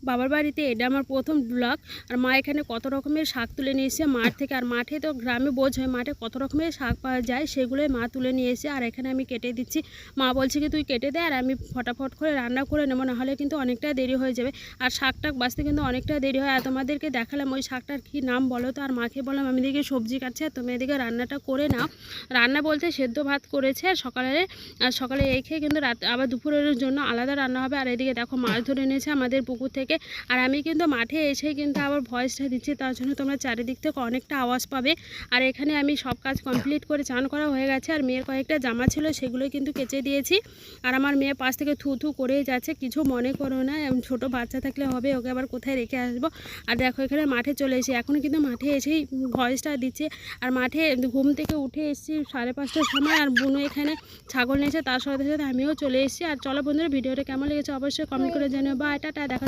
বাবার বাড়িতে এটা আমার প্রথম ব্লগ। আর মা এখানে কত রকমের শাক তুলে নিয়ে এসেছে মাঠ থেকে। আর মাঠে তো গ্রামে বোঝ হয়, মাঠে কত রকমের শাক পাওয়া যায়, সেগুলোই মা তুলে নিয়ে এসে আর এখানে আমি কেটে দিচ্ছি। মা বলছে কি তুই কেটে দে আর আমি ফটাফট করে রান্না করে নেবো, নাহলে কিন্তু অনেকটা দেরি হয়ে যাবে। আর শাকটাক বাঁচতে কিন্তু অনেকটা দেরি হয়। আর তোমাদেরকে দেখালাম ওই শাকটার কী নাম বলো তো। আর মাকে বললাম আমি এদিকে সবজি কাটছি আর তুমি এদিকে রান্নাটা করে নাও। রান্না বলতে সেদ্ধ ভাত করেছে আর সকালে এই খেয়ে কিন্তু রাত আবার দুপুরের জন্য আলাদা রান্না হবে। আর এদিকে দেখো মাছ ধরে এনেছে আমাদের পুকুর থেকে। আর আমি কিন্তু মাঠে এসেই কিন্তু আবার ভয়েসটা দিচ্ছি, তার জন্য তোমরা চারিদিক থেকে অনেকটা আওয়াজ পাবে। আর এখানে আমি সব কাজ কমপ্লিট করে চান করা হয়ে গেছে। আর মেয়ের কয়েকটা জামা ছিল সেগুলোই কিন্তু কেচে দিয়েছি। আর আমার মেয়ে পাশ থেকে থু থু করেই যাচ্ছে, কিছু মনে করো না, ছোট বাচ্চা থাকলে হবে, ওকে আবার কোথায় রেখে আসবো। আর দেখো এখানে মাঠে চলে এসেছি, এখন কিন্তু মাঠে এসেই ভয়েসটা দিচ্ছে। আর মাঠে ঘুম থেকে উঠে এসেছি 5:30টার সময়। আর বুনু এখানে ছাগল নিয়েছে, তার সাথে সাথে আমিও চলে এসেছি। আর চলো বন্ধুরা, ভিডিওটা কেমন লেগেছে অবশ্যই কমেন্ট করে জানিও। বা টাটা, দেখা